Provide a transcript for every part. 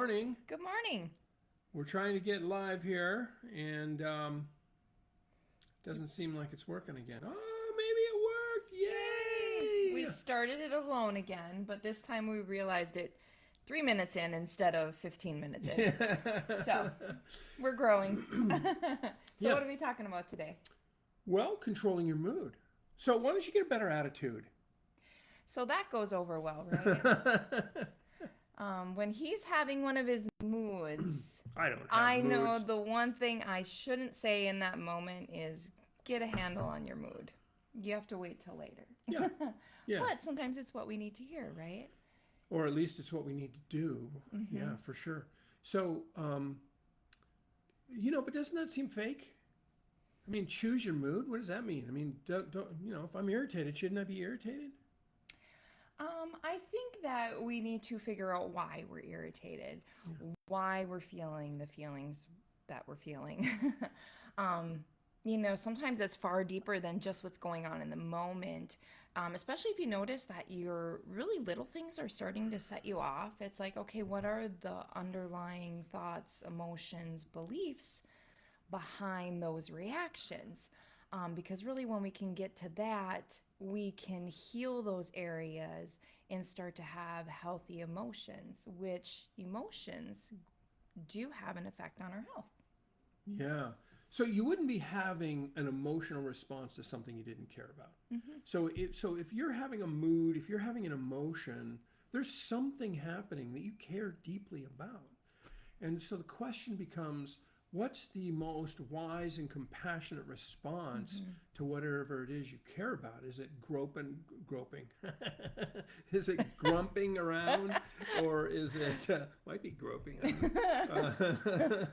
Morning. Good morning. We're trying to get live here, and doesn't seem like it's working again. Oh, maybe Yay! it We worked! Yay! started it alone again, but this time we realized it 3 minutes in instead of 15 minutes in. So we're growing. So, Yeah. what are we talking about today? Well, controlling your mood. So why don't you get a better attitude? So, that goes over well, right? When he's having one of his moods, I don't have I know moods. the one thing I shouldn't say in that moment is get a handle on your mood. You have to wait till later. Yeah. Yeah. But sometimes it's what we need to hear, right? Or at least it's what we need to do. Yeah, for sure. So, but doesn't that seem fake? I mean, choose your mood. What does that mean? I mean, don't if I'm irritated, shouldn't I be irritated? I think that we need to figure out why we're irritated, why we're feeling the feelings that we're feeling. um, Sometimes it's far deeper than just what's going on in the moment, especially if you notice that your really little things are starting to set you off. It's like, okay, what are the underlying thoughts, emotions, beliefs behind those reactions? Because really, when we can get to that, we can heal those areas and start to have healthy emotions, which emotions do have an effect on our health. Yeah. So you wouldn't be having an emotional response to something you didn't care about. So if you're having a mood, if you're having an emotion, there's something happening that you care deeply about. And so the question becomes, what's the most wise and compassionate response to whatever it is you care about? Is it groping? Is it grumping around, or is it might be groping? I don't know.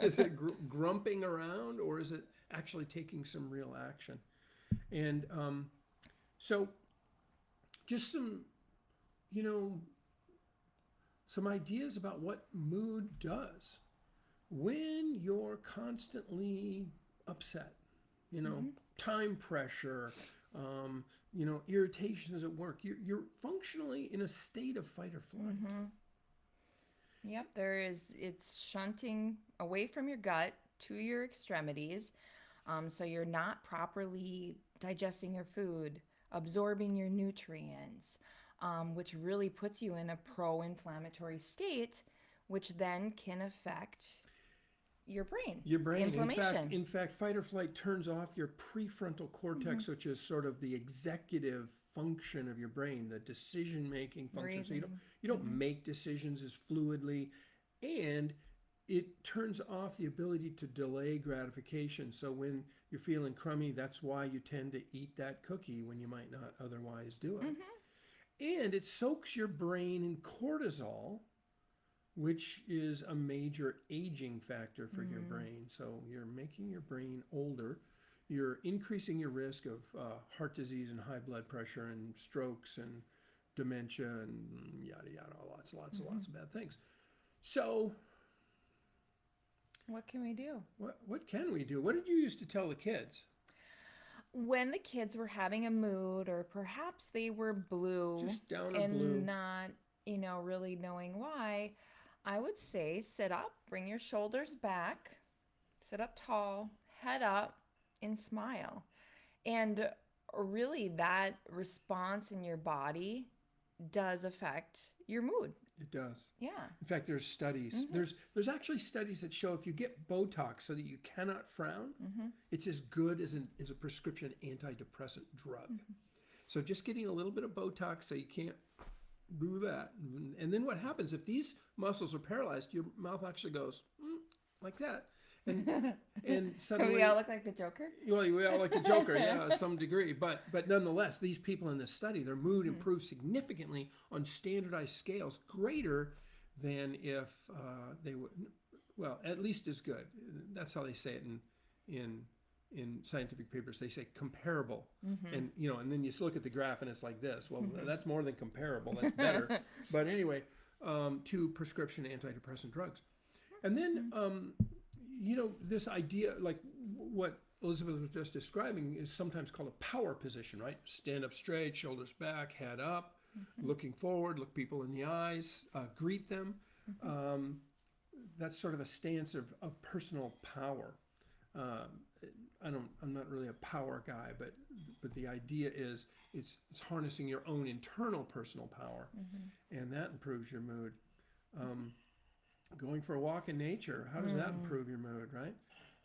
Is it grumping around, or is it actually taking some real action? And so, just you know, some ideas about what mood does when you're constantly upset, time pressure, irritations at work. You're functionally in a state of fight or flight. Yep, it's shunting away from your gut to your extremities. So you're not properly digesting your food, absorbing your nutrients, which really puts you in a pro inflammatory state, which then can affect your brain. Your brain, Inflammation. in fact, fight or flight turns off your prefrontal cortex, which is sort of the executive function of your brain, the decision-making function. So Reasoning. you don't make decisions as fluidly, and it turns off the ability to delay gratification. So when you're feeling crummy, that's why you tend to eat that cookie when you might not otherwise do it. And it soaks your brain in cortisol, which is a major aging factor for your brain. So you're making your brain older. You're increasing your risk of heart disease and high blood pressure and strokes and dementia and yada yada, lots of bad things. So What can we do? what can we do? What did you used to tell the kids? When the kids were having a mood, or perhaps they were blue Just down or and blue. not, really knowing why, I would say sit up, bring your shoulders back, sit up tall, head up, and smile. And really, that response in your body does affect your mood. It does. Yeah. In fact, there's studies. There's actually studies that show if you get Botox so that you cannot frown, it's as good as a prescription antidepressant drug. So just getting a little bit of Botox so you can't do that. And then what happens if these muscles are paralyzed? Your mouth actually goes like that, and suddenly We all look like the Joker. well, we all like the Joker, yeah, to some degree. But nonetheless, these people in this study, their mood improved significantly on standardized scales, greater than if they would, well, at least as good. That's how they say it in scientific papers. They say comparable, and then you look at the graph and it's like this. Well, that's more than comparable. That's better. But anyway, to prescription antidepressant drugs, and then this idea, like what Elizabeth was just describing, is sometimes called a power position, right? Stand up straight, shoulders back, head up, looking forward, look people in the eyes, greet them. That's sort of a stance of personal power. Uh, I'm not really a power guy, but the idea is it's harnessing your own internal personal power, and that improves your mood. Um, Going for a walk in nature, how does that improve your mood, right?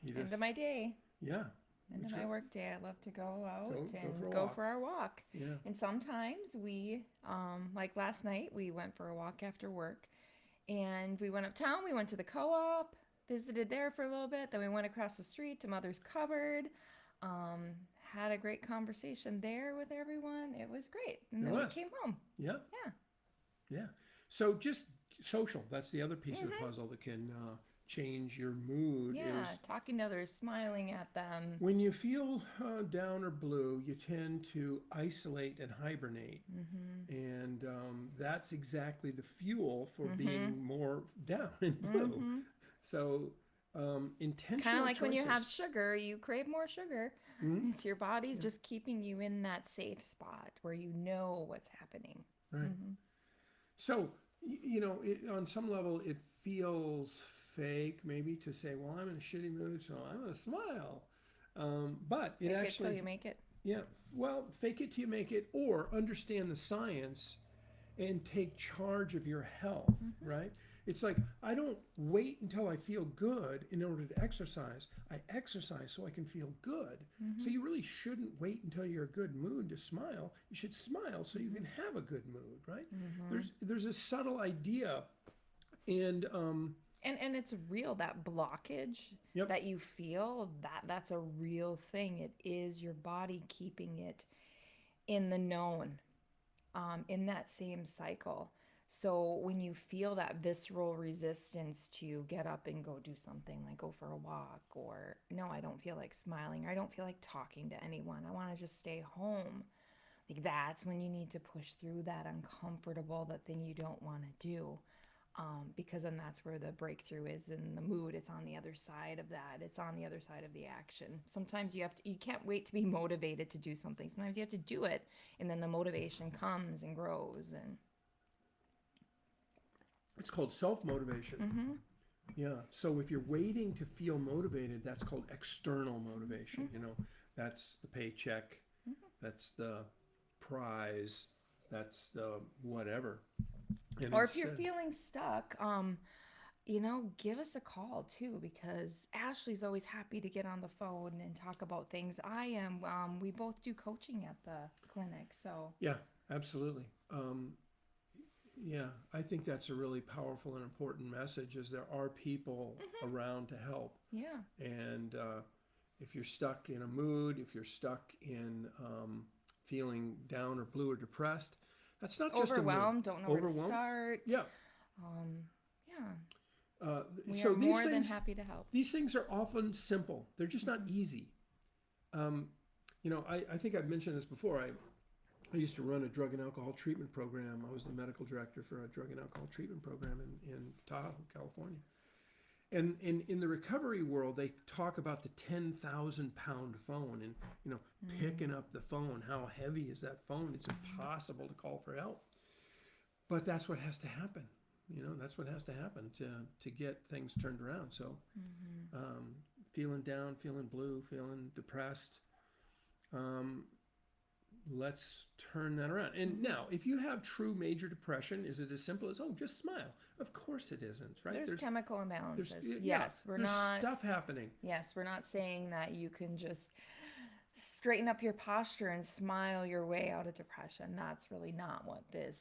You End just, of my day. yeah, End of my work day. I love to go out and for a go walk. for our walk. Yeah, And sometimes we, like last night, we went for a walk after work, and we went uptown. We went to the co-op, visited there for a little bit. Then we went across the street to Mother's Cupboard. Um, had a great conversation there with everyone. It was great. And then we came home. yeah, Yeah. yeah. So just social. That's the other piece of the puzzle that can change your mood. Yeah. Is Talking to others, smiling at them. when you feel down or blue, you tend to isolate and hibernate, and that's exactly the fuel for being more down and blue. So intentional Kind of like choices. when you have sugar, you crave more sugar. It's your body's just keeping you in that safe spot where you know what's happening. Right. So, on some level, it feels fake maybe to say, well, I'm in a shitty mood, so I'm going to smile. But it Fake actually, it till you make it. yeah, well, fake it till you make it, or understand the science and take charge of your health, right? It's like, I don't wait until I feel good in order to exercise. I exercise so I can feel good. So you really shouldn't wait until you're in a good mood to smile. You should smile so you can have a good mood, right? There's a subtle idea, and And it's real, that blockage that you feel, that's a real thing. It is your body keeping it in the known, in that same cycle. So when you feel that visceral resistance to get up and go do something, like go for a walk, or no, I don't feel like smiling, or I don't feel like talking to anyone, I want to just stay home. Like that's when you need to push through that uncomfortable, that thing you don't want to do. Because then that's where the breakthrough is in the mood. It's on the other side of that. It's on the other side of the action. Sometimes you can't wait to be motivated to do something. Sometimes you have to do it, and then the motivation comes and grows. And it's called self-motivation. Yeah. So if you're waiting to feel motivated, that's called external motivation. That's the paycheck, that's the prize, that's the whatever. And or if you're feeling stuck, give us a call too, because Ashley's always happy to get on the phone and talk about things. I am. We both do coaching at the clinic, so yeah, absolutely. Yeah, I think that's a really powerful and important message. Is there are people around to help. Yeah. And if you're stuck in a mood, if you're stuck in feeling down or blue or depressed, that's not just overwhelmed, don't know where to overwhelmed. start. Yeah. We So are these more than things, happy to help. these things are often simple. They're just not easy. I think I've mentioned this before. I used to run a drug and alcohol treatment program. I was the medical director for a drug and alcohol treatment program in Tahoe, California. And in the recovery world, they talk about the 10,000-pound phone and, picking up the phone. How heavy is that phone? It's impossible to call for help. But that's what has to happen. That's what has to happen to get things turned around. So feeling down, feeling blue, feeling depressed, let's turn that around. And now, if you have true major depression, is it as simple as, just smile? Of course it isn't, right? There's chemical imbalances. Yes, we're there's not stuff happening. Yes, we're not saying that you can just straighten up your posture and smile your way out of depression. That's really not what this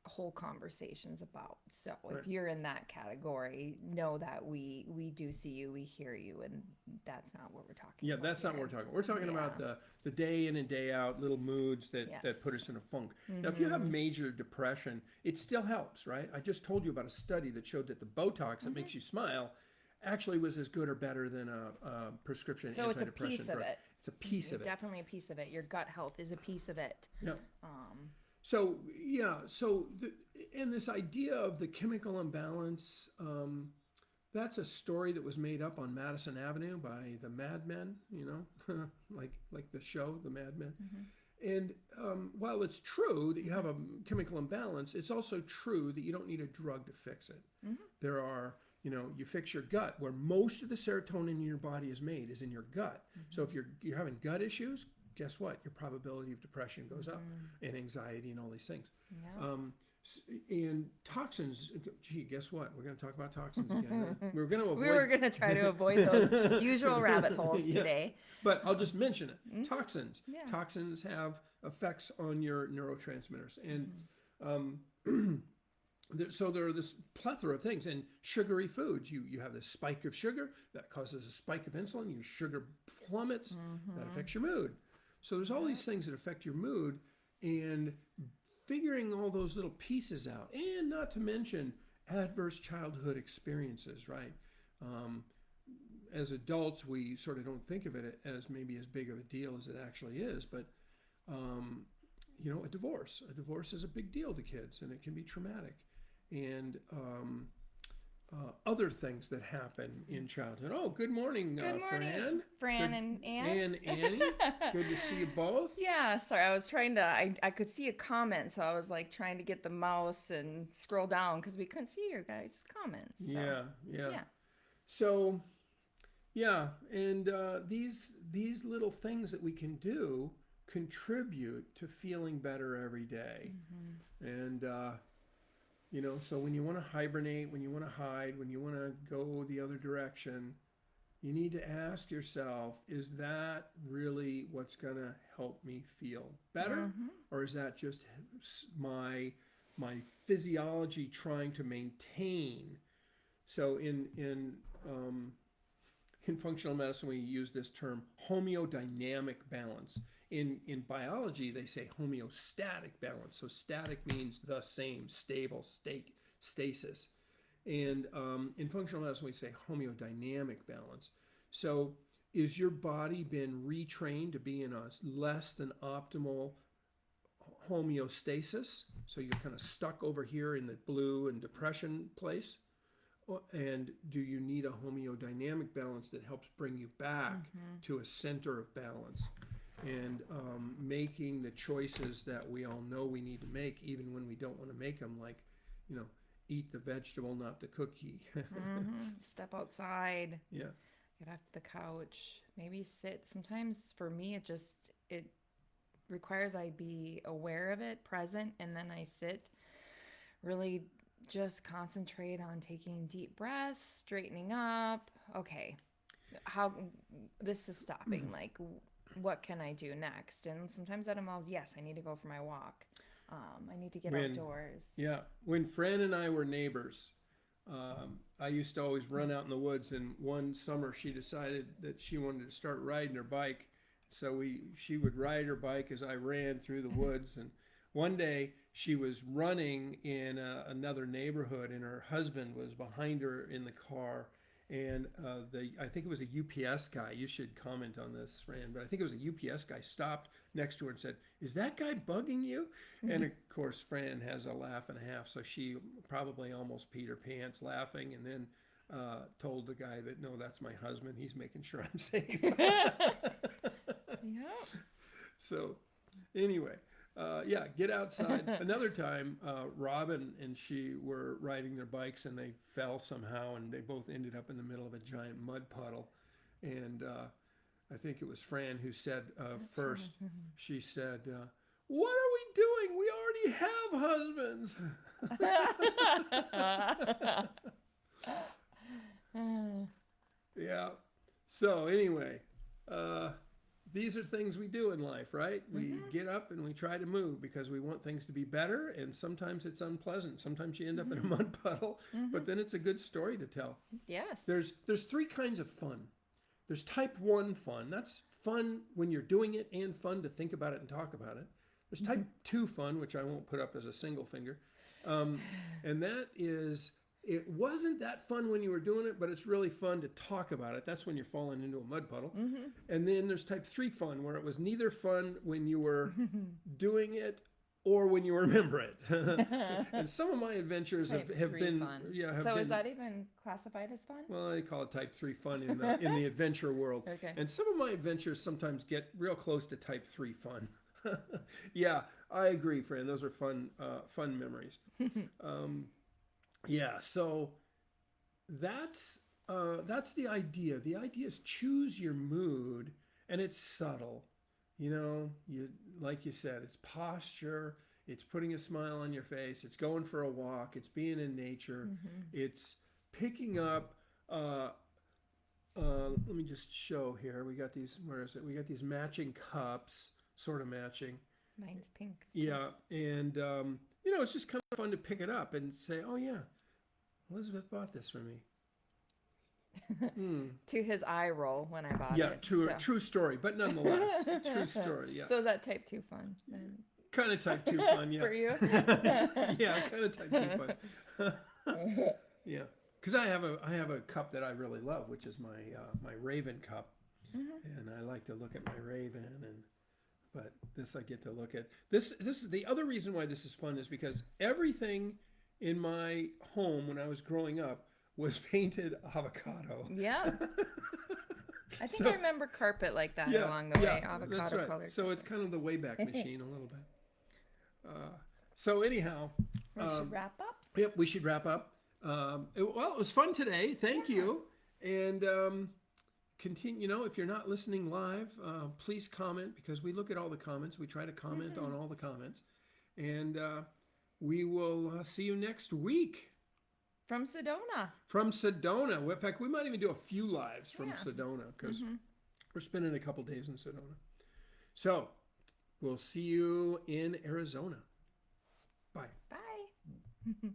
whole conversation's about. So if you're in that category, know that we do see you, we hear you, and that's not what we're talking about. Yeah, that's not what we're talking about. We're talking about the day in and day out little moods that put us in a funk. Now, if you have major depression, it still helps, right? I just told you about a study that showed that the Botox that makes you smile actually was as good or better than a prescription so antidepressant it's a piece drug. of it. It's a piece of it. Definitely a piece of it. Your gut health is a piece of it. Yeah. And this idea of the chemical imbalance, that's a story that was made up on Madison Avenue by the Mad Men, like the show, the Mad Men. And while it's true that you have a chemical imbalance, it's also true that you don't need a drug to fix it. There are, you fix your gut, where most of the serotonin in your body is made is in your gut. So if you're having gut issues, guess what? Your probability of depression goes up, and anxiety, and all these things. Yeah. And toxins, gee, guess what? We're going to talk about toxins again. We're going to avoid. We were going to try to avoid those usual rabbit holes today. But I'll just mention it. Toxins. Yeah. Toxins have effects on your neurotransmitters. And so there are this plethora of things. And sugary foods, you have this spike of sugar that causes a spike of insulin. Your sugar plummets. That affects your mood. So there's all these things that affect your mood. And figuring all those little pieces out, and not to mention adverse childhood experiences, right? As adults, we sort of don't think of it as maybe as big of a deal as it actually is, but a divorce is a big deal to kids, and it can be traumatic. And other things that happen in childhood. Oh, good morning, Good morning, Fran. and Ann. And Annie. Good to see you both. Yeah, sorry, I was trying to, I could see a comment, so I was like trying to get the mouse and scroll down because we couldn't see your guys' comments. So. Yeah. So, yeah, and these little things that we can do contribute to feeling better every day. And, so when you want to hibernate, when you want to hide, when you want to go the other direction, you need to ask yourself, is that really what's going to help me feel better? Or is that just my physiology trying to maintain? So in functional medicine, we use this term homeodynamic balance. In biology, they say homeostatic balance. So static means the same, stable, stasis. And in functional medicine, we say homeodynamic balance. So is your body been retrained to be in a less than optimal homeostasis? So you're kind of stuck over here in the blue and depression place? And do you need a homeodynamic balance that helps bring you back to a center of balance? And making the choices that we all know we need to make, even when we don't want to make them, like, eat the vegetable, not the cookie. Step outside. Yeah. Get off the couch. Maybe sit. Sometimes for me, it requires I be aware of it, present, and then I sit. Really just concentrate on taking deep breaths, straightening up. Okay, how this is stopping. Like, what can I do next? And sometimes that involves, yes, I need to go for my walk. I need to get outdoors. Yeah. When Fran and I were neighbors, I used to always run out in the woods. And one summer she decided that she wanted to start riding her bike. So she would ride her bike as I ran through the woods. And one day she was running in another neighborhood, and her husband was behind her in the car. And I think it was a UPS guy. You should comment on this, Fran, but I think it was a UPS guy stopped next to her and said, "Is that guy bugging you?" And of course, Fran has a laugh and a half, so she probably almost peed her pants laughing, and then told the guy that, "No, that's my husband. He's making sure I'm safe." Yeah. So, anyway. Get outside. Another time, Robin and she were riding their bikes, and they fell somehow, and they both ended up in the middle of a giant mud puddle. And I think it was Fran who said first, she said, "What are we doing? We already have husbands." Yeah. So anyway, these are things we do in life, right? We get up and we try to move because we want things to be better, and sometimes it's unpleasant. Sometimes you end up in a mud puddle, but then it's a good story to tell. Yes. There's three kinds of fun. There's type 1 fun. That's fun when you're doing it and fun to think about it and talk about it. There's type 2 fun, which I won't put up as a single finger. And that is, it wasn't that fun when you were doing it, but it's really fun to talk about it. That's when you're falling into a mud puddle. And then there's type 3 fun, where it was neither fun when you were doing it or when you remember it. And some of my adventures have been fun. So is that even classified as fun? Well, they call it type 3 fun in the adventure world. Okay. And some of my adventures sometimes get real close to type 3 fun. Yeah, I agree, Fran. Those are fun memories. Yeah, so that's that's the idea. The idea is choose your mood, and it's subtle. You know, you like you said, it's posture. It's putting a smile on your face. It's going for a walk. It's being in nature. It's picking up. Let me just show here. We got these. Where is it? We got these matching cups, sort of matching. Mine's pink. Yeah, and you know, it's just kind of fun to pick it up and say, "Oh yeah, Elizabeth bought this for me." Hmm. To his eye roll when I bought Yeah, it. true story, but nonetheless, true story. Yeah, So is that type 2 fun then? kind of type 2 fun. Yeah, For you? yeah, kind of type 2 fun. Yeah, because I have a cup that I really love, which is my Raven cup, and I like to look at my Raven, and but this I get to look at. This is the other reason why this is fun is because everything in my home when I was growing up was painted avocado. Yeah. I think So- I remember carpet like that Yeah, along the yeah, way, that's avocado right. color. So it's kind of the Wayback Machine a little bit. So anyhow, We should wrap up. yep, we should wrap up. Well, it was fun today. Thank you. And continue. You know, if you're not listening live, please comment because we look at all the comments. We try to comment on all the comments, and we will see you next week From Sedona. from Sedona. In fact, we might even do a few lives from Yeah. Sedona because we're spending a couple days in Sedona. So we'll see you in Arizona. Bye. Bye.